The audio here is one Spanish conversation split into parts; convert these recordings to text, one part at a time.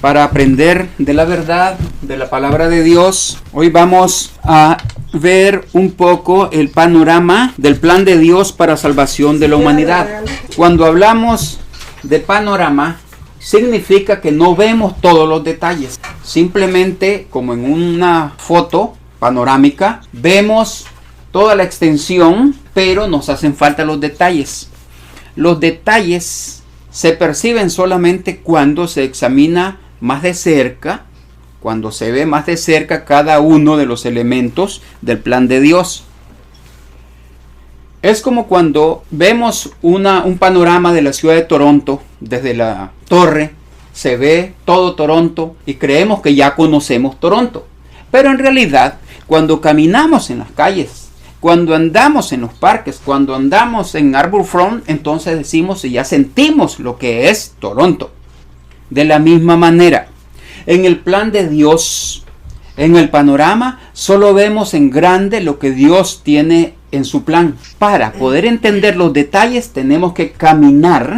para aprender de la verdad, de la palabra de Dios. Hoy vamos a ver un poco el panorama del plan de Dios para salvación de la humanidad. Cuando hablamos de panorama, significa que no vemos todos los detalles. Simplemente, como en una foto panorámica, vemos toda la extensión, pero nos hacen falta los detalles. Los detalles se perciben solamente cuando se examina más de cerca, cuando se ve más de cerca cada uno de los elementos del plan de Dios. Es como cuando vemos un panorama de la ciudad de Toronto desde la torre, se ve todo Toronto y creemos que ya conocemos Toronto. Pero en realidad, cuando caminamos en las calles, cuando andamos en los parques, cuando andamos en Harbourfront, entonces decimos y ya sentimos lo que es Toronto. De la misma manera, en el plan de Dios, en el panorama, solo vemos en grande lo que Dios tiene en su plan. Para poder entender los detalles, tenemos que caminar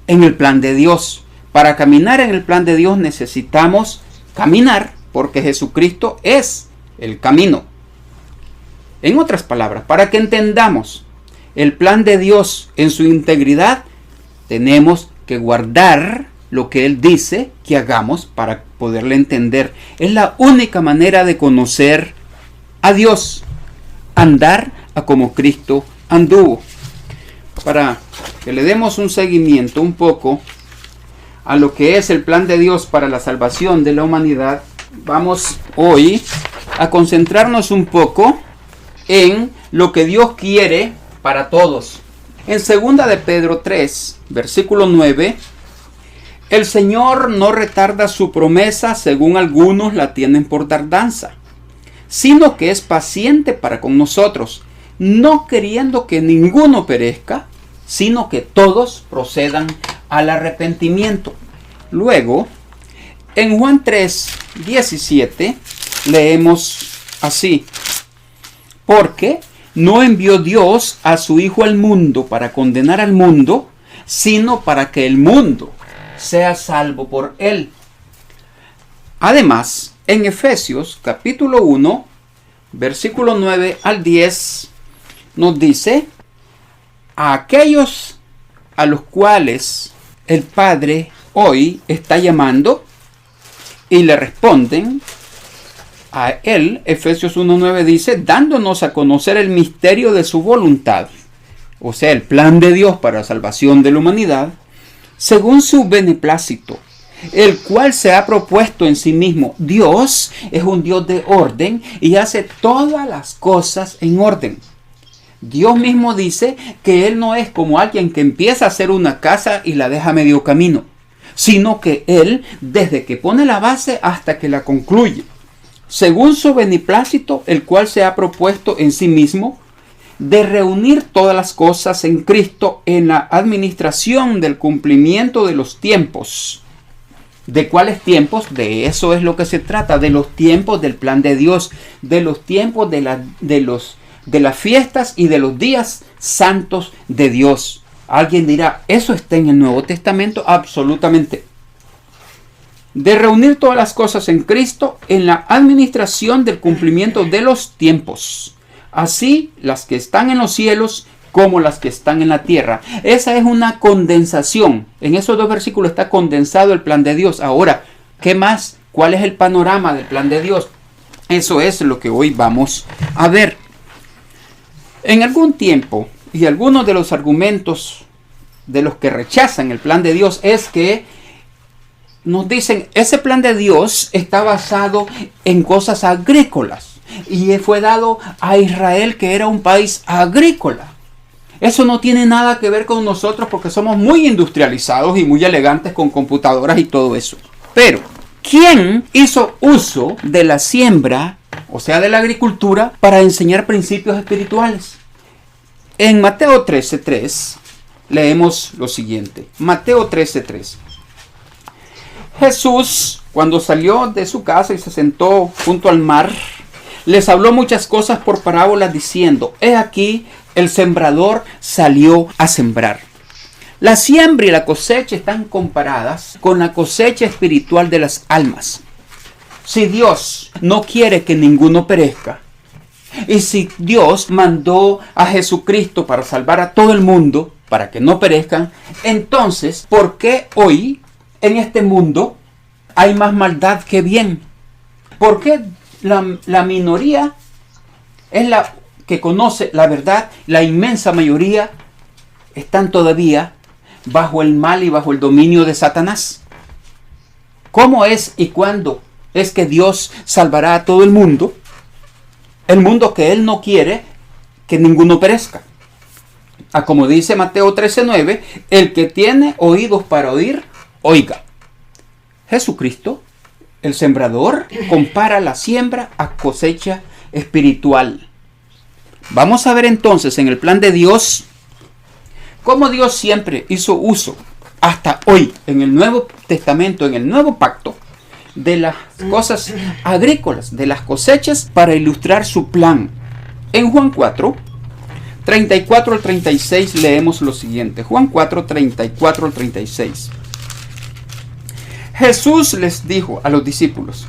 en el plan de Dios. Para caminar en el plan de Dios necesitamos caminar, porque Jesucristo es el camino. En otras palabras, para que entendamos el plan de Dios en su integridad, tenemos que guardar lo que Él dice que hagamos para poderle entender. Es la única manera de conocer a Dios, andar a como Cristo anduvo. Para que le demos un seguimiento un poco a lo que es el plan de Dios para la salvación de la humanidad, vamos hoy a concentrarnos un poco en lo que Dios quiere para todos. En 2 de Pedro 3, versículo 9, el Señor no retarda su promesa, según algunos la tienen por tardanza, sino que es paciente para con nosotros, no queriendo que ninguno perezca, sino que todos procedan al arrepentimiento. Luego, en Juan 3, 17, leemos así: porque no envió Dios a su Hijo al mundo para condenar al mundo, sino para que el mundo sea salvo por él. Además, en Efesios capítulo 1, versículo 9 al 10, nos dice: a aquellos a los cuales el Padre hoy está llamando, y le responden a él. Efesios 1:9 dice: dándonos a conocer el misterio de su voluntad, o sea, el plan de Dios para la salvación de la humanidad, según su beneplácito, el cual se ha propuesto en sí mismo. Dios es un Dios de orden y hace todas las cosas en orden. Dios mismo dice que Él no es como alguien que empieza a hacer una casa y la deja a medio camino, sino que Él, desde que pone la base hasta que la concluye, según su beneplácito, el cual se ha propuesto en sí mismo, de reunir todas las cosas en Cristo en la administración del cumplimiento de los tiempos. ¿De cuáles tiempos? De eso es lo que se trata, de los tiempos del plan de Dios, de los tiempos de las fiestas y de los días santos de Dios. Alguien dirá: ¿eso está en el Nuevo Testamento? Absolutamente. De reunir todas las cosas en Cristo en la administración del cumplimiento de los tiempos, así las que están en los cielos como las que están en la tierra. Esa es una condensación. En esos dos versículos está condensado el plan de Dios. Ahora, ¿qué más? ¿Cuál es el panorama del plan de Dios? Eso es lo que hoy vamos a ver. En algún tiempo, y algunos de los argumentos de los que rechazan el plan de Dios es que nos dicen: ese plan de Dios está basado en cosas agrícolas y fue dado a Israel, que era un país agrícola. Eso no tiene nada que ver con nosotros porque somos muy industrializados y muy elegantes con computadoras y todo eso. Pero, ¿quién hizo uso de la siembra, o sea, de la agricultura, para enseñar principios espirituales? En Mateo 13:3 leemos lo siguiente. Mateo 13:3. Jesús, cuando salió de su casa y se sentó junto al mar, les habló muchas cosas por parábolas, diciendo: he aquí, el sembrador salió a sembrar. La siembra y la cosecha están comparadas con la cosecha espiritual de las almas. Si Dios no quiere que ninguno perezca, y si Dios mandó a Jesucristo para salvar a todo el mundo, para que no perezcan, entonces, ¿por qué hoy en este mundo hay más maldad que bien? ¿Por qué la minoría es la que conoce la verdad? La inmensa mayoría están todavía bajo el mal y bajo el dominio de Satanás. ¿Cómo es y cuándo es que Dios salvará a todo el mundo? El mundo que Él no quiere que ninguno perezca. Como dice Mateo 13:9, el que tiene oídos para oír, oiga. Jesucristo, el sembrador, compara la siembra a cosecha espiritual. Vamos a ver entonces en el plan de Dios cómo Dios siempre hizo uso, hasta hoy, en el Nuevo Testamento, en el Nuevo Pacto, de las cosas agrícolas, de las cosechas, para ilustrar su plan. En Juan 4, 34 al 36 leemos lo siguiente. Juan 4, 34 al 36. Jesús les dijo a los discípulos: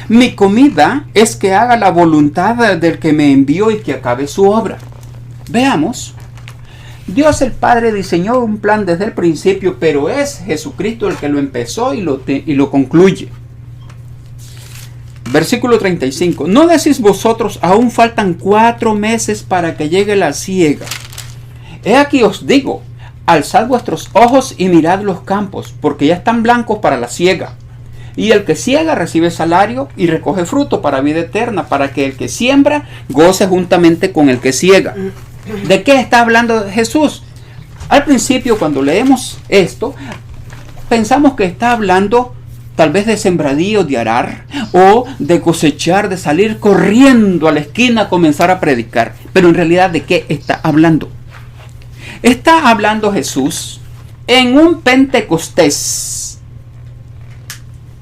mi comida es que haga la voluntad del que me envió y que acabe su obra. Veamos. Dios el Padre diseñó un plan desde el principio, pero es Jesucristo el que lo empezó y lo concluye. Versículo 35. ¿No decís vosotros, aún faltan 4 meses para que llegue la siega? He aquí os digo, alzad vuestros ojos y mirad los campos, porque ya están blancos para la siega. Y el que siega recibe salario y recoge fruto para vida eterna, para que el que siembra goce juntamente con el que siega. ¿De qué está hablando Jesús? Al principio, cuando leemos esto, pensamos que está hablando tal vez de sembradío, de arar, o de cosechar, de salir corriendo a la esquina a comenzar a predicar. Pero en realidad, ¿de qué está hablando? Está hablando Jesús en un Pentecostés,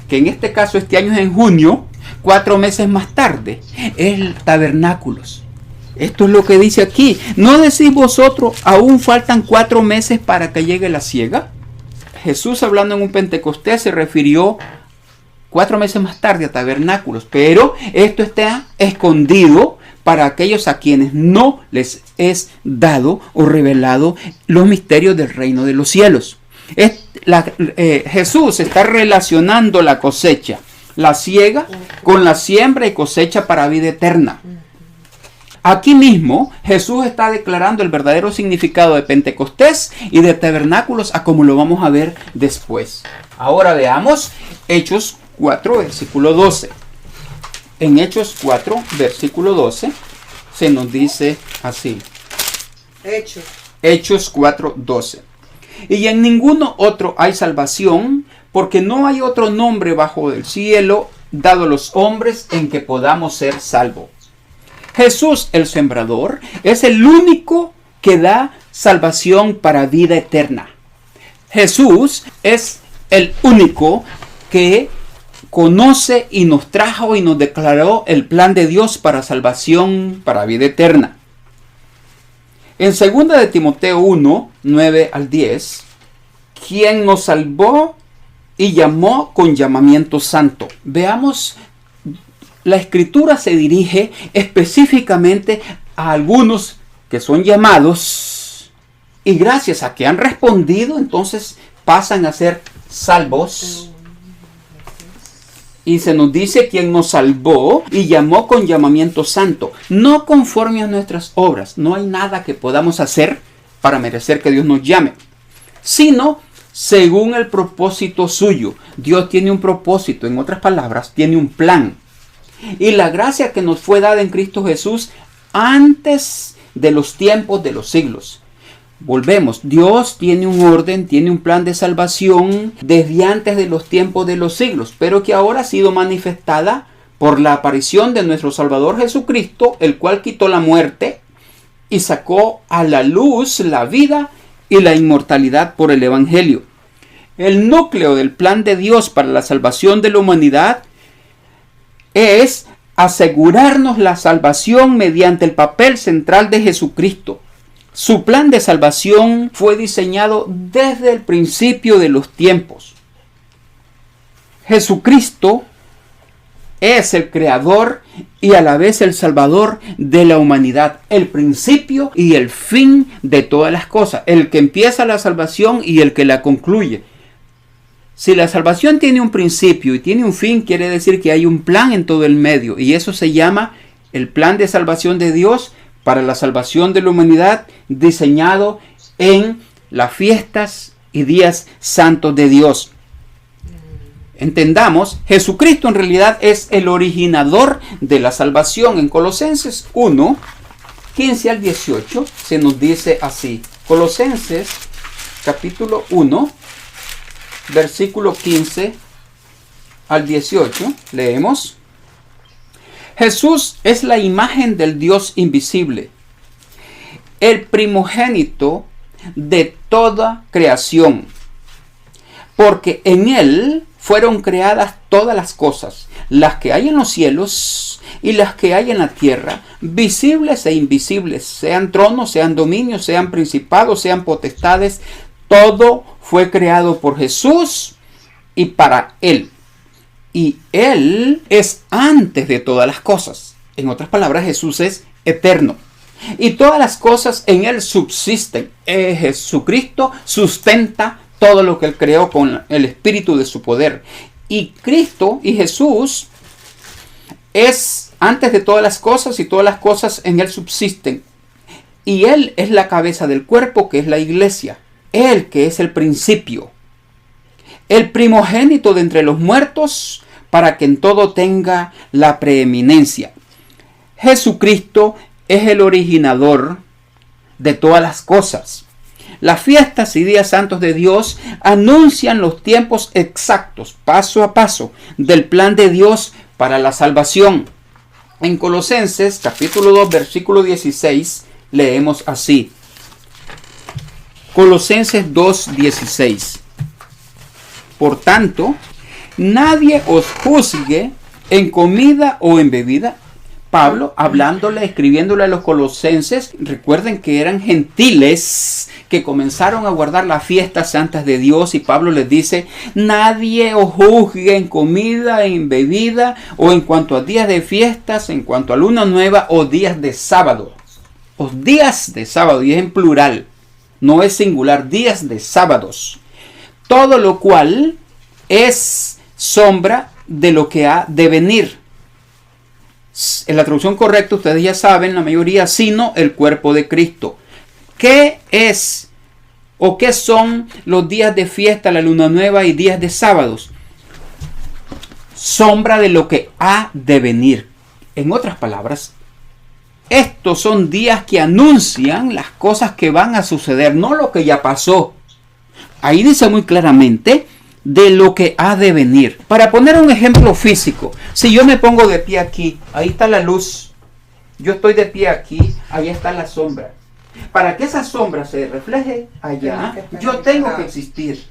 que en este caso este año es en junio, 4 meses más tarde, es el tabernáculos. Esto es lo que dice aquí. ¿No decís vosotros, aún faltan 4 meses para que llegue la siega? Jesús, hablando en un Pentecostés, se refirió 4 meses más tarde a tabernáculos, pero esto está escondido para aquellos a quienes no les es dado o revelado los misterios del reino de los cielos. Jesús está relacionando la cosecha, la siega, con la siembra y cosecha para vida eterna. Aquí mismo Jesús está declarando el verdadero significado de Pentecostés y de tabernáculos, a como lo vamos a ver después. Ahora veamos Hechos 4, versículo 12. En Hechos 4, versículo 12, se nos dice así. Hechos 4, 12. Y en ninguno otro hay salvación, porque no hay otro nombre bajo el cielo dado a los hombres en que podamos ser salvos. Jesús, el sembrador, es el único que da salvación para vida eterna. Jesús es el único que conoce y nos trajo y nos declaró el plan de Dios para salvación, para vida eterna. En 2 de Timoteo 1, 9 al 10, quien nos salvó y llamó con llamamiento santo. Veamos. La escritura se dirige específicamente a algunos que son llamados y gracias a que han respondido, entonces pasan a ser salvos. Y se nos dice quien nos salvó y llamó con llamamiento santo, no conforme a nuestras obras. No hay nada que podamos hacer para merecer que Dios nos llame, sino según el propósito suyo. Dios tiene un propósito, en otras palabras, tiene un plan. Y la gracia que nos fue dada en Cristo Jesús antes de los tiempos de los siglos. Volvemos, Dios tiene un orden, tiene un plan de salvación desde antes de los tiempos de los siglos, pero que ahora ha sido manifestada por la aparición de nuestro Salvador Jesucristo, el cual quitó la muerte y sacó a la luz la vida y la inmortalidad por el Evangelio. El núcleo del plan de Dios para la salvación de la humanidad es asegurarnos la salvación mediante el papel central de Jesucristo. Su plan de salvación fue diseñado desde el principio de los tiempos. Jesucristo es el creador y a la vez el salvador de la humanidad, el principio y el fin de todas las cosas, el que empieza la salvación y el que la concluye. Si la salvación tiene un principio y tiene un fin, quiere decir que hay un plan en todo el medio, y eso se llama el plan de salvación de Dios para la salvación de la humanidad, diseñado en las fiestas y días santos de Dios. Entendamos, Jesucristo en realidad es el originador de la salvación. En Colosenses 1, 15 al 18 se nos dice así. Colosenses capítulo 1, versículo 15 al 18, leemos. Jesús es la imagen del Dios invisible, el primogénito de toda creación, porque en Él fueron creadas todas las cosas, las que hay en los cielos y las que hay en la tierra, visibles e invisibles, sean tronos, sean dominios, sean principados, sean potestades. Todo fue creado por Jesús y para Él. Y Él es antes de todas las cosas. En otras palabras, Jesús es eterno. Y todas las cosas en Él subsisten. Jesucristo sustenta todo lo que Él creó con el espíritu de su poder. Y Cristo y Jesús es antes de todas las cosas y todas las cosas en Él subsisten. Y Él es la cabeza del cuerpo, que es la iglesia. Él que es el principio, el primogénito de entre los muertos, para que en todo tenga la preeminencia. Jesucristo es el originador de todas las cosas. Las fiestas y días santos de Dios anuncian los tiempos exactos, paso a paso, del plan de Dios para la salvación. En Colosenses capítulo 2, versículo 16, leemos así. Colosenses 2:16. Por tanto, nadie os juzgue en comida o en bebida. Pablo, escribiéndole a los colosenses, recuerden que eran gentiles que comenzaron a guardar las fiestas santas de Dios, y Pablo les dice, nadie os juzgue en comida, en bebida, o en cuanto a días de fiestas, en cuanto a luna nueva, o días de sábado. Os días de sábado, y es en plural. No es singular, días de sábados. Todo lo cual es sombra de lo que ha de venir. En la traducción correcta, ustedes ya saben, la mayoría, sino el cuerpo de Cristo. ¿Qué es o qué son los días de fiesta, la luna nueva y días de sábados? Sombra de lo que ha de venir. En otras palabras, estos son días que anuncian las cosas que van a suceder, no lo que ya pasó. Ahí dice muy claramente de lo que ha de venir. Para poner un ejemplo físico, si yo me pongo de pie aquí, ahí está la luz, yo estoy de pie aquí, ahí está la sombra. Para que esa sombra se refleje allá, yo tengo que existir.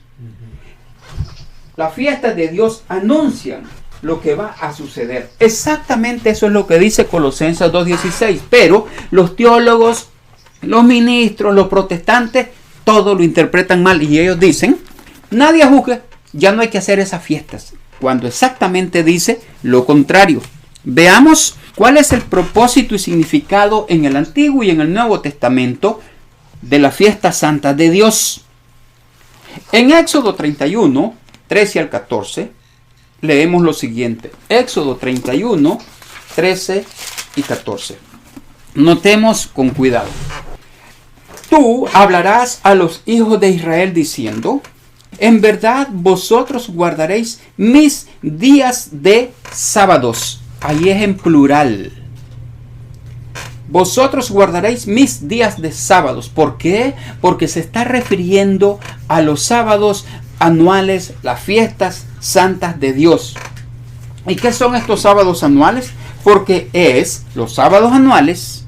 Las fiestas de Dios anuncian lo que va a suceder. Exactamente eso es lo que dice Colosenses 2:16. Pero los teólogos, los ministros, los protestantes, todo lo interpretan mal, y ellos dicen, nadie juzgue, ya no hay que hacer esas fiestas, cuando exactamente dice lo contrario. Veamos cuál es el propósito y significado en el Antiguo y en el Nuevo Testamento de la fiesta santa de Dios. En Éxodo 31, 13 al 14, leemos lo siguiente. Éxodo 31, 13 y 14. Notemos con cuidado. Tú hablarás a los hijos de Israel diciendo, en verdad vosotros guardaréis mis días de sábados. Ahí es en plural. Vosotros guardaréis mis días de sábados. ¿Por qué? Porque se está refiriendo a los sábados anuales, las fiestas santas de Dios. ¿Y qué son estos sábados anuales? Porque es los sábados anuales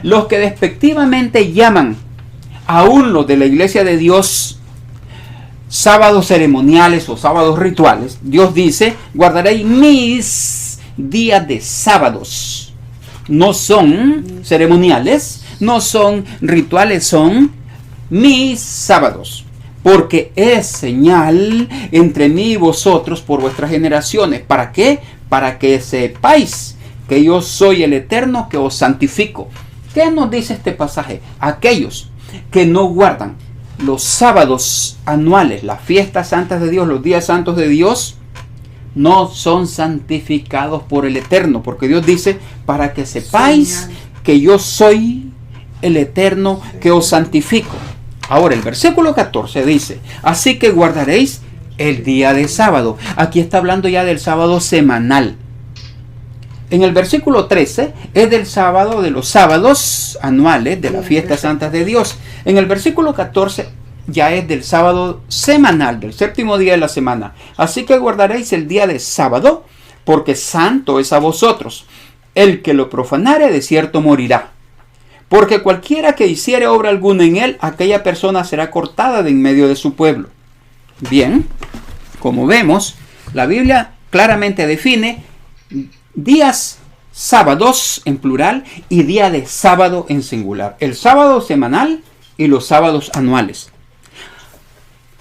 los que despectivamente llaman aún los de la iglesia de Dios sábados ceremoniales o sábados rituales. Dios dice, guardaréis mis días de sábados. No son ceremoniales, no son rituales, son mis sábados. Porque es señal entre mí y vosotros por vuestras generaciones. ¿Para qué? Para que sepáis que yo soy el Eterno que os santifico. ¿Qué nos dice este pasaje? Aquellos que no guardan los sábados anuales, las fiestas santas de Dios, los días santos de Dios, no son santificados por el Eterno. Porque Dios dice, para que sepáis que yo soy el Eterno que os santifico. Ahora el versículo 14 dice, así que guardaréis el día de sábado. Aquí está hablando ya del sábado semanal. En el versículo 13 es del sábado, de los sábados anuales de las fiestas santas de Dios. En el versículo 14 ya es del sábado semanal, del séptimo día de la semana. Así que guardaréis el día de sábado, porque santo es a vosotros. El que lo profanare de cierto morirá. Porque cualquiera que hiciere obra alguna en él, aquella persona será cortada de en medio de su pueblo. Bien, como vemos, la Biblia claramente define días sábados en plural y día de sábado en singular. El sábado semanal y los sábados anuales.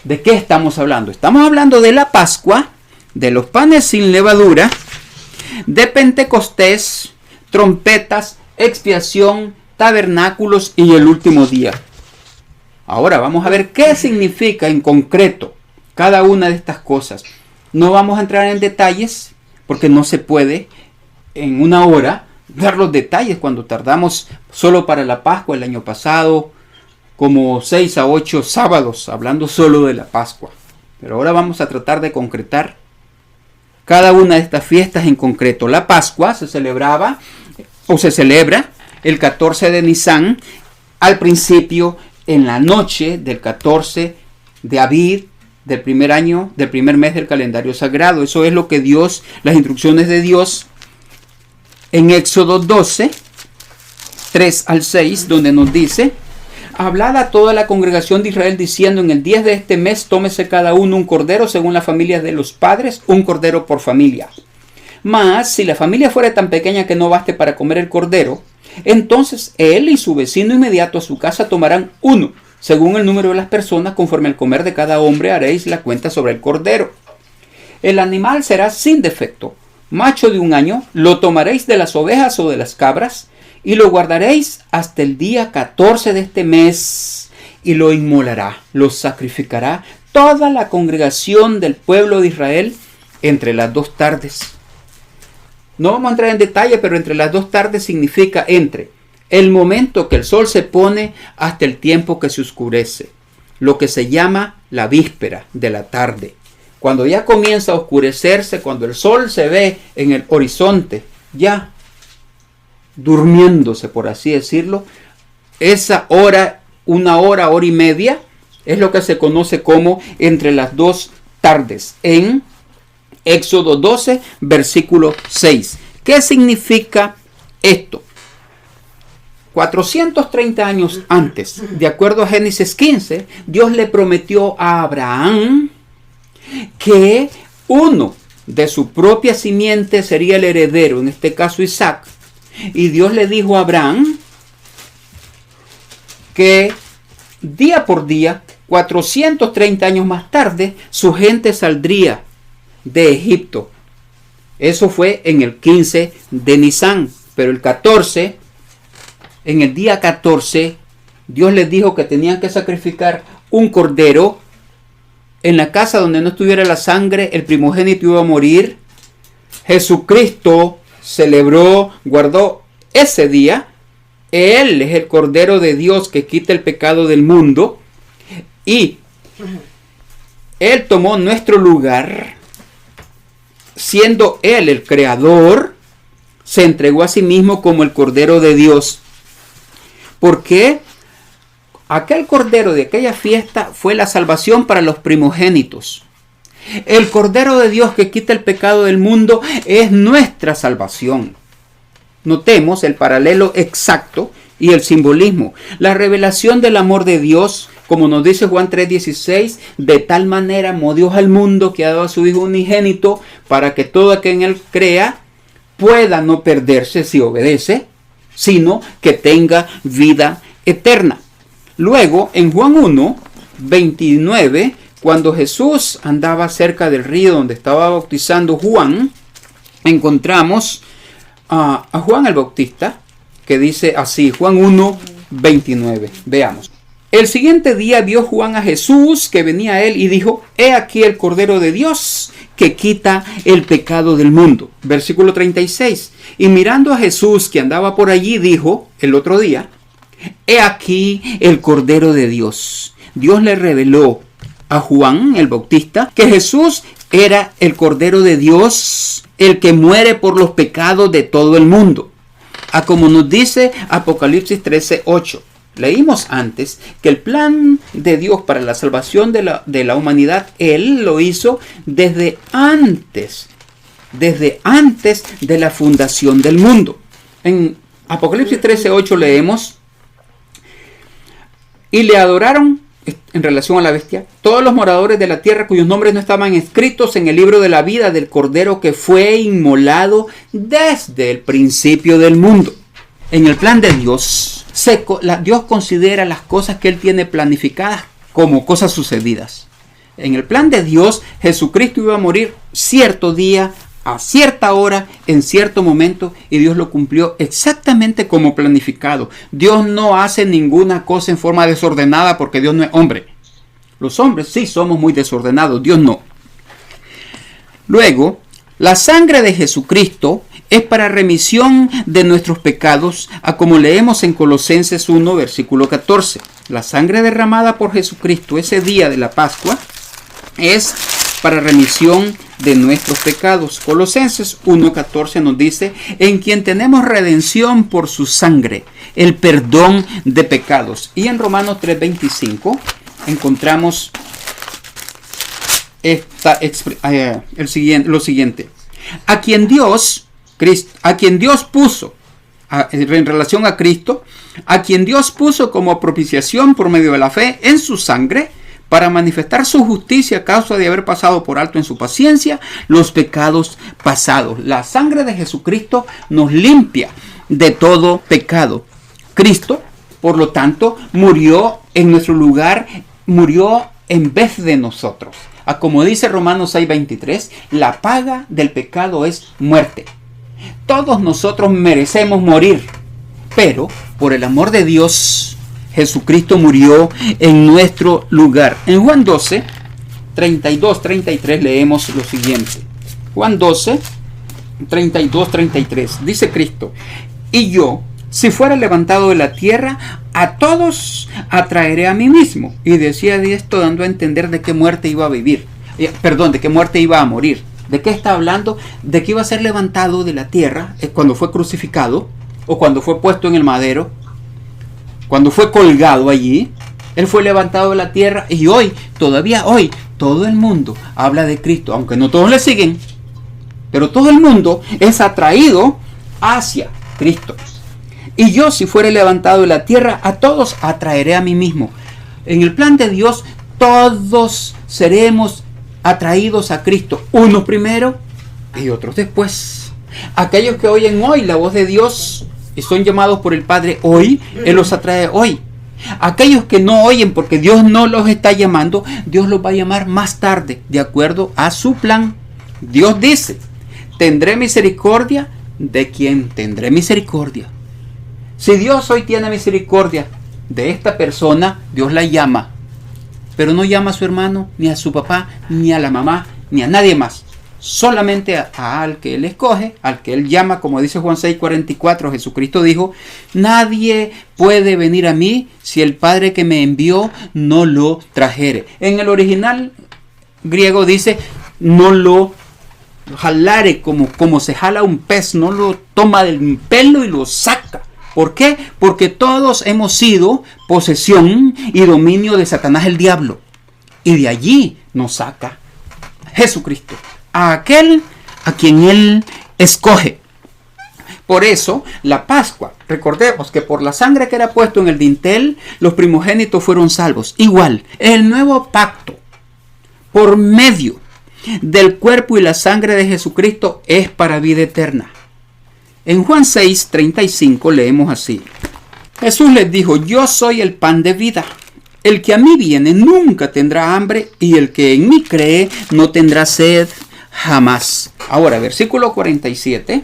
¿De qué estamos hablando? Estamos hablando de la Pascua, de los panes sin levadura, de Pentecostés, trompetas, expiación, tabernáculos y el último día. Ahora vamos a ver qué significa en concreto cada una de estas cosas. No vamos a entrar en detalles porque no se puede en una hora dar los detalles cuando tardamos solo para la Pascua el año pasado como 6 a 8 sábados hablando solo de la Pascua. Pero ahora vamos a tratar de concretar cada una de estas fiestas en concreto. La Pascua se celebraba o se celebra el 14 de Nisan, al principio, en la noche del 14 de Abib, del primer año, del primer mes del calendario sagrado. Eso es lo que Dios, las instrucciones de Dios en Éxodo 12, 3 al 6, donde nos dice, hablad a toda la congregación de Israel diciendo, en el 10 de este mes tómese cada uno un cordero según las familias de los padres, un cordero por familia. Mas, si la familia fuera tan pequeña que no baste para comer el cordero, entonces él y su vecino inmediato a su casa tomarán uno, según el número de las personas, conforme al comer de cada hombre haréis la cuenta sobre el cordero. El animal será sin defecto, macho de 1 año, lo tomaréis de las ovejas o de las cabras, y lo guardaréis hasta el día 14 de este mes, y lo inmolará, lo sacrificará toda la congregación del pueblo de Israel entre las 2 tardes. No vamos a entrar en detalle, pero entre las 2 tardes significa entre el momento que el sol se pone hasta el tiempo que se oscurece, lo que se llama la víspera de la tarde. Cuando ya comienza a oscurecerse, cuando el sol se ve en el horizonte, ya durmiéndose, por así decirlo, esa hora, 1 hora, hora y media, es lo que se conoce como entre las 2 tardes en Éxodo 12, versículo 6. ¿Qué significa esto? 430 años antes, de acuerdo a Génesis 15, Dios le prometió a Abraham que uno de su propia simiente sería el heredero, en este caso Isaac. Y Dios le dijo a Abraham que día por día, 430 años más tarde, su gente saldría de Egipto. Eso fue en el 15 de Nisan, pero el 14, en el día 14, Dios les dijo que tenían que sacrificar un cordero. En la casa donde no estuviera la sangre, el primogénito iba a morir. Jesucristo celebró, guardó ese día. Él es el Cordero de Dios que quita el pecado del mundo. Y Él tomó nuestro lugar. Siendo Él el Creador, se entregó a sí mismo como el Cordero de Dios. Porque aquel Cordero de aquella fiesta fue la salvación para los primogénitos. El Cordero de Dios que quita el pecado del mundo es nuestra salvación. Notemos el paralelo exacto y el simbolismo. La revelación del amor de Dios, como nos dice Juan 3:16, de tal manera amó Dios al mundo que ha dado a su Hijo unigénito para que todo aquel en él crea pueda no perderse si obedece, sino que tenga vida eterna. Luego, en Juan 1, 29, cuando Jesús andaba cerca del río donde estaba bautizando Juan, encontramos a Juan el Bautista, que dice así, Juan 1, 29. Veamos. El siguiente día vio Juan a Jesús que venía a él y dijo: he aquí el Cordero de Dios que quita el pecado del mundo. Versículo 36. Y mirando a Jesús que andaba por allí, dijo el otro día: he aquí el Cordero de Dios. Dios le reveló a Juan el Bautista que Jesús era el Cordero de Dios, el que muere por los pecados de todo el mundo. Como nos dice Apocalipsis 13:8. Leímos antes que el plan de Dios para la salvación de la humanidad, Él lo hizo desde antes de la fundación del mundo. En Apocalipsis 13:8 leemos: y le adoraron, en relación a la bestia, todos los moradores de la tierra cuyos nombres no estaban escritos en el libro de la vida del Cordero que fue inmolado desde el principio del mundo. En el plan de Dios, Dios considera las cosas que Él tiene planificadas como cosas sucedidas. En el plan de Dios, Jesucristo iba a morir cierto día, a cierta hora, en cierto momento, y Dios lo cumplió exactamente como planificado. Dios no hace ninguna cosa en forma desordenada porque Dios no es hombre. Los hombres sí somos muy desordenados, Dios no. Luego, la sangre de Jesucristo es para remisión de nuestros pecados, como leemos en Colosenses 1, versículo 14. La sangre derramada por Jesucristo ese día de la Pascua es para remisión de nuestros pecados. Colosenses 1:14 nos dice: en quien tenemos redención por su sangre, el perdón de pecados. Y en Romanos 3:25 encontramos lo siguiente: a quien Dios puso, en relación a Cristo, a quien Dios puso como propiciación por medio de la fe en su sangre, para manifestar su justicia a causa de haber pasado por alto en su paciencia los pecados pasados. La sangre de Jesucristo nos limpia de todo pecado. Cristo, por lo tanto, murió en nuestro lugar, murió en vez de nosotros. Como dice Romanos 6:23, la paga del pecado es muerte. Todos nosotros merecemos morir, pero por el amor de Dios, Jesucristo murió en nuestro lugar. En Juan 12, 32-33 leemos lo siguiente. Juan 12, 32-33. Dice Cristo: y yo, si fuera levantado de la tierra, a todos atraeré a mí mismo. Y decía de esto dando a entender de qué muerte iba a vivir. De qué muerte iba a morir. ¿De qué está hablando? De que iba a ser levantado de la tierra cuando fue crucificado o cuando fue puesto en el madero. Cuando fue colgado allí, Él fue levantado de la tierra y todavía hoy, todo el mundo habla de Cristo, aunque no todos le siguen, pero todo el mundo es atraído hacia Cristo. Y yo, si fuere levantado de la tierra, a todos atraeré a mí mismo. En el plan de Dios, todos seremos atraídos a Cristo, unos primero y otros después. Aquellos que oyen hoy la voz de Dios y son llamados por el Padre hoy, Él los atrae hoy. Aquellos que no oyen porque Dios no los está llamando, Dios los va a llamar más tarde, de acuerdo a su plan. Dios dice: tendré misericordia de quien tendré misericordia. Si Dios hoy tiene misericordia de esta persona, Dios la llama, pero no llama a su hermano, ni a su papá, ni a la mamá, ni a nadie más. Solamente al que Él escoge, al que Él llama, como dice Juan 6:44, Jesucristo dijo: nadie puede venir a mí si el Padre que me envió no lo trajere. En el original griego dice: no lo jalare, como se jala un pez, no lo toma del pelo y lo saca. ¿Por qué? Porque todos hemos sido posesión y dominio de Satanás el diablo. Y de allí nos saca Jesucristo, a aquel a quien Él escoge. Por eso, la Pascua, recordemos que por la sangre que era puesto en el dintel, los primogénitos fueron salvos. Igual, el nuevo pacto, por medio del cuerpo y la sangre de Jesucristo, es para vida eterna. En Juan 6:35 leemos así. Jesús les dijo, yo soy el pan de vida. El que a mí viene nunca tendrá hambre y el que en mí cree no tendrá sed jamás. Ahora, versículo 47.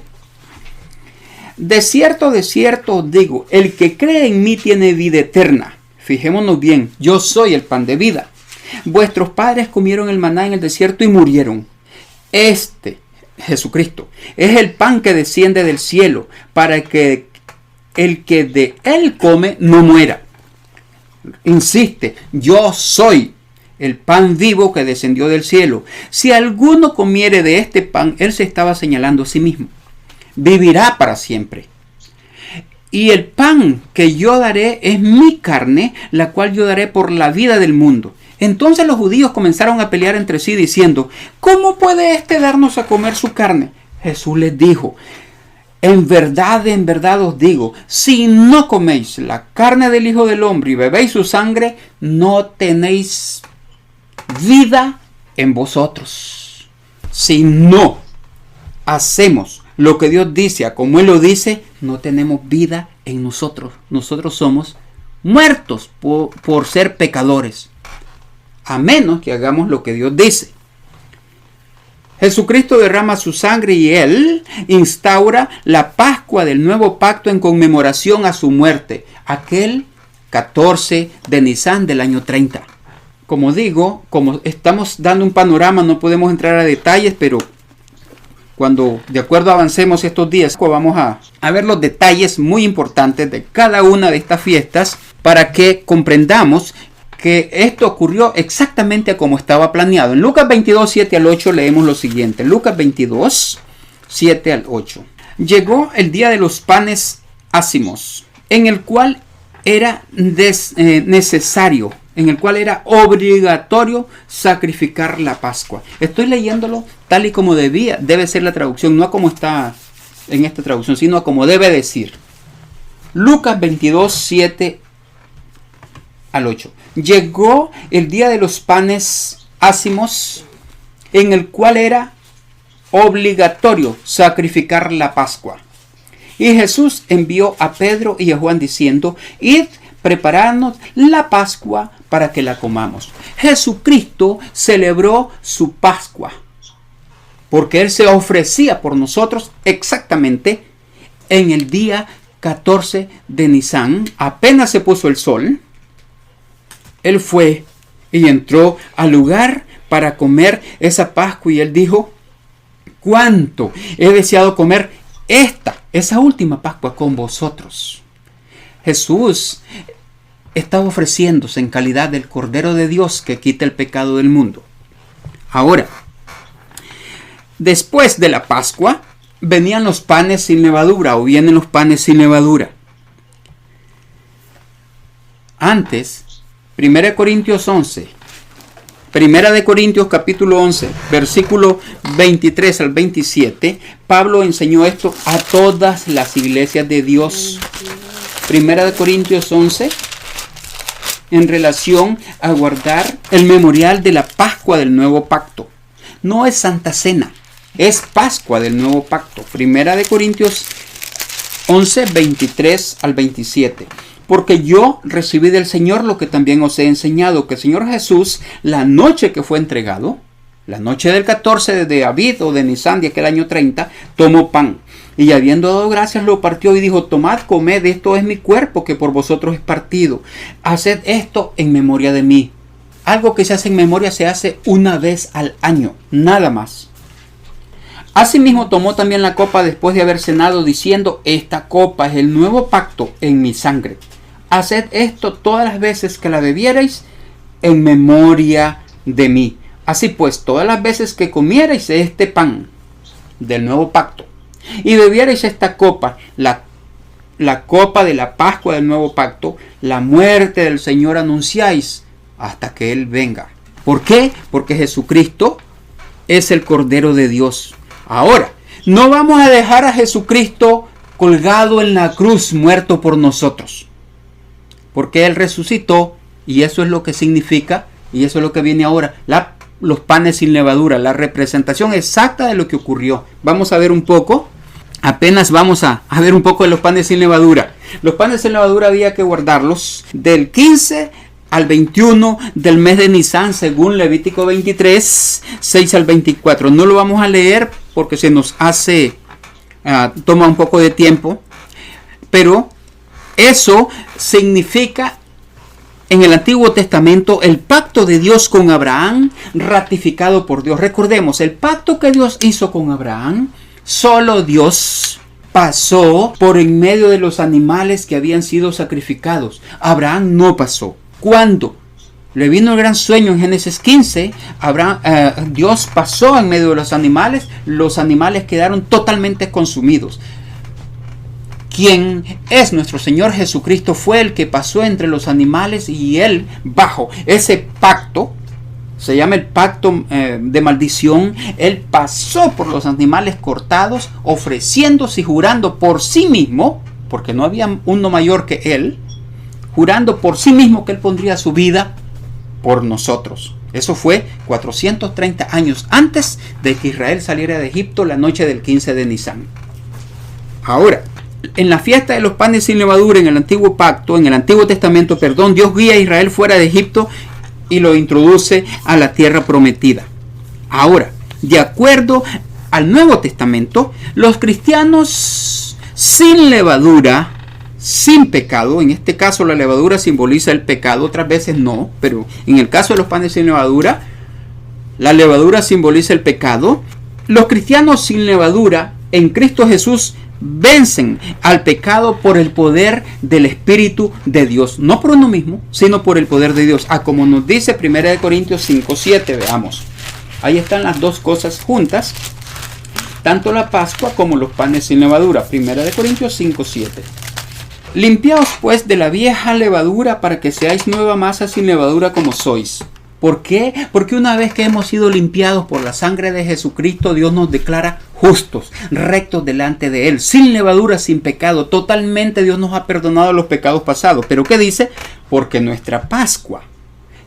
De cierto os digo, el que cree en mí tiene vida eterna. Fijémonos bien, yo soy el pan de vida. Vuestros padres comieron el maná en el desierto y murieron. Jesucristo, es el pan que desciende del cielo para que el que de él come no muera. Insiste, yo soy el pan vivo que descendió del cielo. Si alguno comiere de este pan, él se estaba señalando a sí mismo. Vivirá para siempre. Y el pan que yo daré es mi carne, la cual yo daré por la vida del mundo. Entonces los judíos comenzaron a pelear entre sí diciendo, ¿cómo puede éste darnos a comer su carne? Jesús les dijo, en verdad os digo, si no coméis la carne del Hijo del Hombre y bebéis su sangre, no tenéis vida en vosotros. Si no hacemos lo que Dios dice, como Él lo dice, no tenemos vida en nosotros. Nosotros somos muertos por ser pecadores, a menos que hagamos lo que Dios dice. Jesucristo derrama su sangre y Él instaura la Pascua del nuevo pacto en conmemoración a su muerte, aquel 14 de Nisan del año 30. Como digo, como estamos dando un panorama, no podemos entrar a detalles, pero cuando de acuerdo avancemos estos días, vamos a ver los detalles muy importantes de cada una de estas fiestas para que comprendamos que esto ocurrió exactamente como estaba planeado. En Lucas 22, 7 al 8 leemos lo siguiente. Lucas 22, 7 al 8. Llegó el día de los panes ácimos, en el cual era necesario, en el cual era obligatorio sacrificar la Pascua. Estoy leyéndolo tal y como debe ser la traducción, no como está en esta traducción, sino como debe decir. Lucas 22, 7 al 8. Llegó el día de los panes ácimos, en el cual era obligatorio sacrificar la Pascua. Y Jesús envió a Pedro y a Juan diciendo, id, prepararnos la Pascua para que la comamos. Jesucristo celebró su Pascua, porque Él se ofrecía por nosotros exactamente en el día 14 de Nisan. Apenas se puso el sol, Él fue y entró al lugar para comer esa Pascua y Él dijo, cuánto he deseado comer esa última Pascua con vosotros. Jesús estaba ofreciéndose en calidad del Cordero de Dios que quita el pecado del mundo. Ahora, después de la Pascua, venían los panes sin levadura, o vienen los panes sin levadura. Antes, 1 Corintios 11, 1 Corintios capítulo 11, versículo 23 al 27, Pablo enseñó esto a todas las iglesias de Dios. 1 Corintios 11, en relación a guardar el memorial de la Pascua del Nuevo Pacto. No es Santa Cena, es Pascua del Nuevo Pacto. 1 Corintios 11, 23 al 27. Porque yo recibí del Señor lo que también os he enseñado, que el Señor Jesús, la noche que fue entregado, la noche del 14 de Abib o de Nisan de aquel año 30, tomó pan. Y habiendo dado gracias, lo partió y dijo, tomad, comed, esto es mi cuerpo que por vosotros es partido. Haced esto en memoria de mí. Algo que se hace en memoria se hace una vez al año, nada más. Asimismo tomó también la copa después de haber cenado, diciendo, esta copa es el nuevo pacto en mi sangre. Haced esto todas las veces que la bebierais en memoria de mí. Así pues, todas las veces que comierais este pan del nuevo pacto y bebierais esta copa, la copa de la Pascua del nuevo pacto, la muerte del Señor anunciáis hasta que Él venga. ¿Por qué? Porque Jesucristo es el Cordero de Dios. Ahora, no vamos a dejar a Jesucristo colgado en la cruz, muerto por nosotros, porque Él resucitó, y eso es lo que significa, y eso es lo que viene ahora, los panes sin levadura, la representación exacta de lo que ocurrió. Vamos a ver un poco apenas vamos a ver un poco de los panes sin levadura. Los panes sin levadura había que guardarlos del 15 al 21 del mes de Nisan, según Levítico 23, 6 al 24. No lo vamos a leer porque se nos hace, toma un poco de tiempo, pero eso significa en el Antiguo Testamento el pacto de Dios con Abraham ratificado por Dios. Recordemos, el pacto que Dios hizo con Abraham, solo Dios pasó por en medio de los animales que habían sido sacrificados. Abraham no pasó. Cuando le vino el gran sueño en Génesis 15, Dios pasó en medio de los animales quedaron totalmente consumidos. Quien es nuestro Señor Jesucristo fue el que pasó entre los animales y Él, bajo ese pacto, se llama el pacto de maldición, Él pasó por los animales cortados, ofreciéndose y jurando por sí mismo, porque no había uno mayor que Él, jurando por sí mismo que Él pondría su vida por nosotros. Eso fue 430 años antes de que Israel saliera de Egipto, la noche del 15 de Nisan. Ahora, en la fiesta de los panes sin levadura, en el Antiguo Pacto, en el Antiguo Testamento, Dios guía a Israel fuera de Egipto y lo introduce a la tierra prometida. Ahora, de acuerdo al Nuevo Testamento, los cristianos sin levadura, sin pecado, en este caso la levadura simboliza el pecado, otras veces no, pero en el caso de los panes sin levadura, la levadura simboliza el pecado. Los cristianos sin levadura en Cristo Jesús vencen al pecado por el poder del Espíritu de Dios, no por uno mismo, sino por el poder de Dios, como nos dice 1 Corintios 5:7. Veamos, ahí están las dos cosas juntas, tanto la Pascua como los panes sin levadura. 1 Corintios 5:7. Limpiaos pues de la vieja levadura para que seáis nueva masa sin levadura como sois. ¿Por qué? Porque una vez que hemos sido limpiados por la sangre de Jesucristo, Dios nos declara justos, rectos delante de Él, sin levadura, sin pecado. Totalmente Dios nos ha perdonado los pecados pasados. ¿Pero qué dice? Porque nuestra Pascua,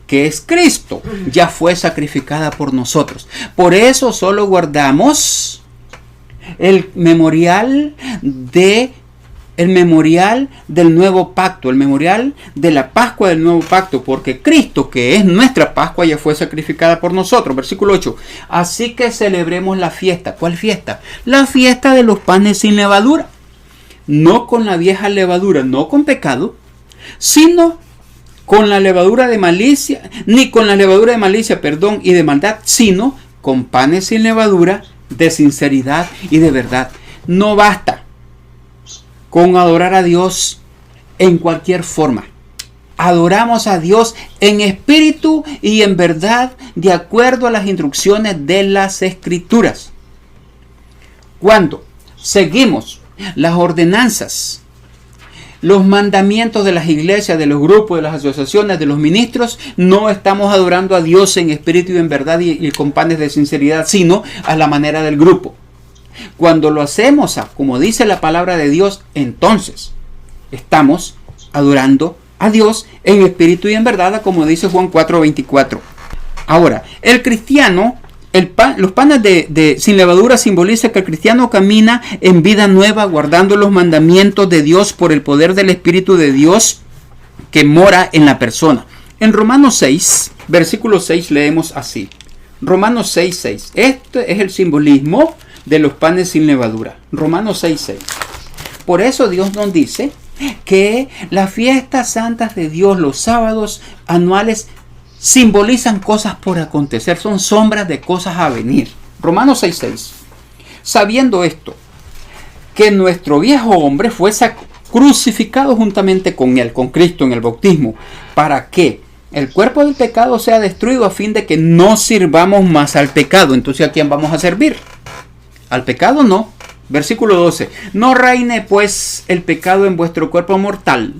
que es Cristo, ya fue sacrificada por nosotros. Por eso solo guardamos el memorial del nuevo pacto, el memorial de la Pascua del nuevo pacto, porque Cristo, que es nuestra Pascua, ya fue sacrificada por nosotros. Versículo 8. Así que celebremos la fiesta. ¿Cuál fiesta? La fiesta de los panes sin levadura. No con la vieja levadura, no con pecado, sino con la levadura de malicia, ni con la levadura de malicia, y de maldad, sino con panes sin levadura, de sinceridad y de verdad. No basta con adorar a Dios en cualquier forma. Adoramos a Dios en espíritu y en verdad, de acuerdo a las instrucciones de las Escrituras. Cuando seguimos las ordenanzas, los mandamientos de las iglesias, de los grupos, de las asociaciones, de los ministros, no estamos adorando a Dios en espíritu y en verdad y con panes de sinceridad, sino a la manera del grupo. Cuando lo hacemos como dice la palabra de Dios, entonces estamos adorando a Dios en espíritu y en verdad, como dice Juan 4:24. Ahora, el cristiano, los panes sin levadura simboliza que el cristiano camina en vida nueva, guardando los mandamientos de Dios por el poder del Espíritu de Dios que mora en la persona. En Romanos 6, versículo 6 leemos así. Romanos 6:6. Este es el simbolismo de los panes sin levadura. Romanos 6:6. Por eso Dios nos dice que las fiestas santas de Dios, los sábados anuales, simbolizan cosas por acontecer, son sombras de cosas a venir. Romanos 6:6. Sabiendo esto, que nuestro viejo hombre fue crucificado juntamente con él, con Cristo en el bautismo, para que el cuerpo del pecado sea destruido, a fin de que no sirvamos más al pecado. Entonces, ¿a quién vamos a servir? Al pecado no. Versículo 12. No reine pues el pecado en vuestro cuerpo mortal,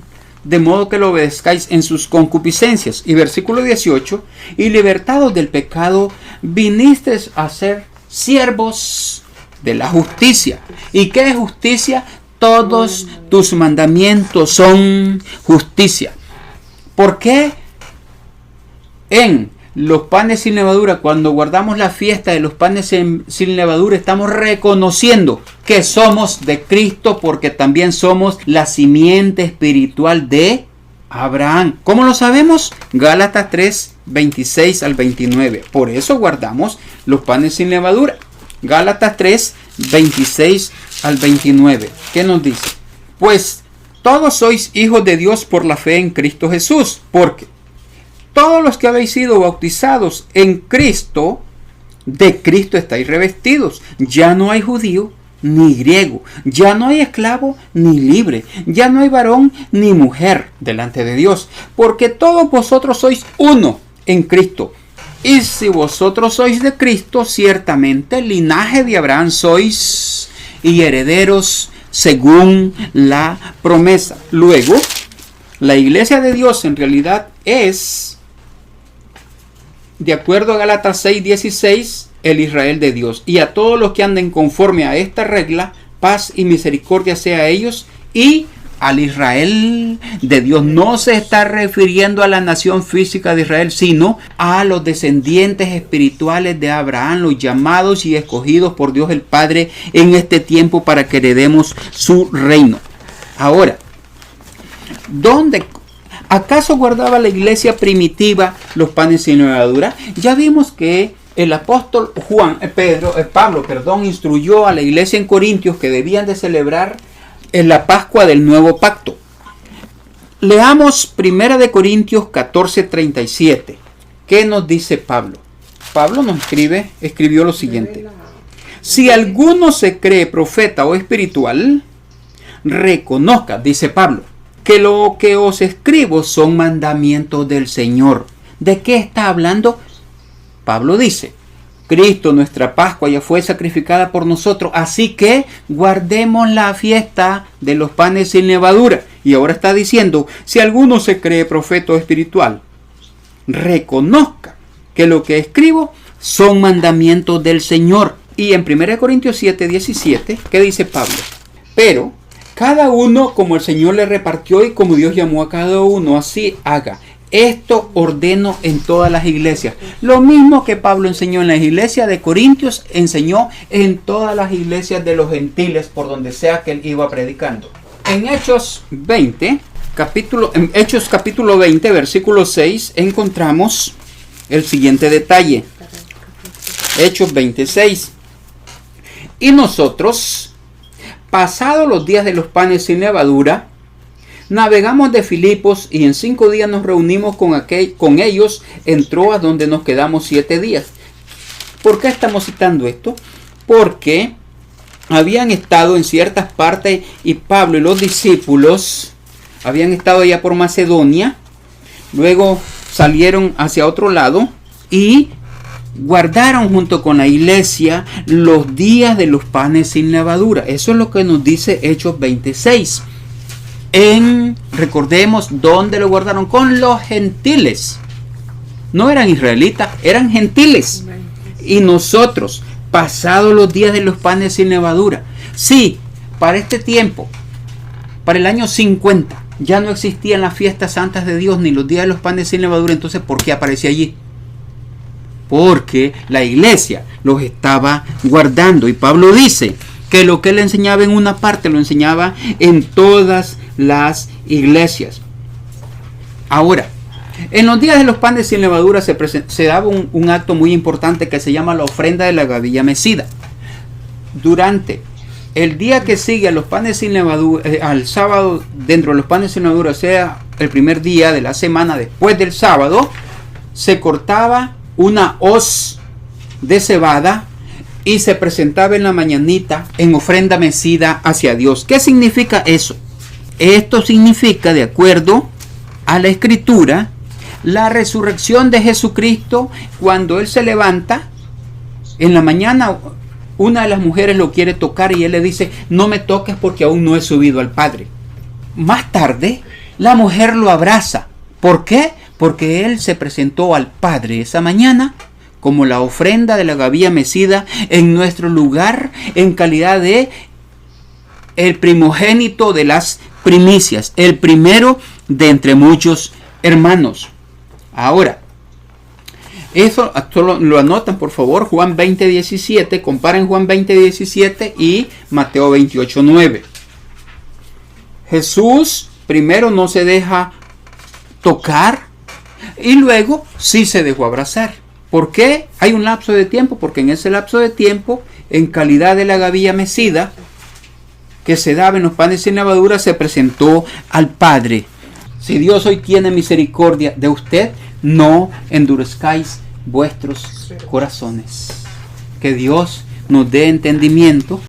de modo que lo obedezcáis en sus concupiscencias. Y versículo 18. Y libertados del pecado, vinisteis a ser siervos de la justicia. ¿Y qué es justicia? Todos tus mandamientos son justicia. ¿Por qué en los panes sin levadura, cuando guardamos la fiesta de los panes sin levadura, estamos reconociendo que somos de Cristo, porque también somos la simiente espiritual de Abraham. ¿Cómo lo sabemos? Gálatas 3, 26 al 29. Por eso guardamos los panes sin levadura. Gálatas 3, 26 al 29. ¿Qué nos dice? Pues todos sois hijos de Dios por la fe en Cristo Jesús, porque todos los que habéis sido bautizados en Cristo, de Cristo estáis revestidos. Ya no hay judío ni griego, ya no hay esclavo ni libre, ya no hay varón ni mujer delante de Dios, porque todos vosotros sois uno en Cristo. Y si vosotros sois de Cristo, ciertamente linaje de Abraham sois y herederos según la promesa. Luego, la iglesia de Dios en realidad es, de acuerdo a Gálatas 6:16, el Israel de Dios. Y a todos los que anden conforme a esta regla, paz y misericordia sea a ellos y al Israel de Dios. No se está refiriendo a la nación física de Israel, sino a los descendientes espirituales de Abraham, los llamados y escogidos por Dios el Padre en este tiempo para que heredemos su reino. Ahora, ¿dónde acaso guardaba la iglesia primitiva los panes sin levadura? Ya vimos que el apóstol Pablo, instruyó a la iglesia en Corintios que debían de celebrar en la Pascua del Nuevo Pacto. Leamos 1 Corintios 14:37. ¿Qué nos dice Pablo? Pablo nos escribió lo siguiente: si alguno se cree profeta o espiritual, reconozca, dice Pablo, que lo que os escribo son mandamientos del Señor. ¿De qué está hablando? Pablo dice: Cristo, nuestra Pascua, ya fue sacrificada por nosotros, así que guardemos la fiesta de los panes sin levadura. Y ahora está diciendo, si alguno se cree profeta o espiritual, reconozca que lo que escribo son mandamientos del Señor. Y en 1 Corintios 7:17, ¿qué dice Pablo? Pero cada uno como el Señor le repartió y como Dios llamó a cada uno, así haga. Esto ordeno en todas las iglesias. Lo mismo que Pablo enseñó en la iglesia de Corintios, enseñó en todas las iglesias de los gentiles por donde sea que él iba predicando. En Hechos capítulo 20, versículo 6, encontramos el siguiente detalle. Hechos 26. Y nosotros, pasados los días de los panes sin levadura, navegamos de Filipos y en 5 días nos reunimos con ellos en Troas, donde nos quedamos 7 días. ¿Por qué estamos citando esto? Porque habían estado en ciertas partes y Pablo y los discípulos habían estado allá por Macedonia, luego salieron hacia otro lado y guardaron junto con la iglesia los días de los panes sin levadura. Eso es lo que nos dice Hechos 26. Recordemos dónde lo guardaron, con los gentiles. No eran israelitas, eran gentiles. Y nosotros, pasados los días de los panes sin levadura, sí, para este tiempo, para el año 50, ya no existían las fiestas santas de Dios ni los días de los panes sin levadura. Entonces, ¿por qué aparecía allí? Porque la iglesia los estaba guardando. Y Pablo dice que lo que él enseñaba en una parte lo enseñaba en todas las iglesias. Ahora, en los días de los panes sin levadura se daba un acto muy importante que se llama la ofrenda de la gavilla mecida. Durante el día que sigue a los panes sin levadura, al sábado dentro de los panes sin levadura, sea el primer día de la semana después del sábado, se cortaba una hoz de cebada y se presentaba en la mañanita en ofrenda mecida hacia Dios. ¿Qué significa eso? Esto significa, de acuerdo a la Escritura, la resurrección de Jesucristo. Cuando Él se levanta en la mañana, una de las mujeres lo quiere tocar y Él le dice: no me toques porque aún no he subido al Padre. Más tarde, la mujer lo abraza. ¿Por qué? Porque Él se presentó al Padre esa mañana como la ofrenda de la gavilla mecida en nuestro lugar, en calidad de el primogénito de las primicias, el primero de entre muchos hermanos. Ahora, Eso lo anotan, por favor. Juan 20:17. Comparen Juan 20:17 y Mateo 28:9. Jesús primero no se deja tocar y luego sí se dejó abrazar. ¿Por qué? Hay un lapso de tiempo, porque en ese lapso de tiempo, en calidad de la gavilla mecida que se daba en los panes sin levadura, se presentó al Padre. Si Dios hoy tiene misericordia de usted, no endurezcáis vuestros corazones. Que Dios nos dé entendimiento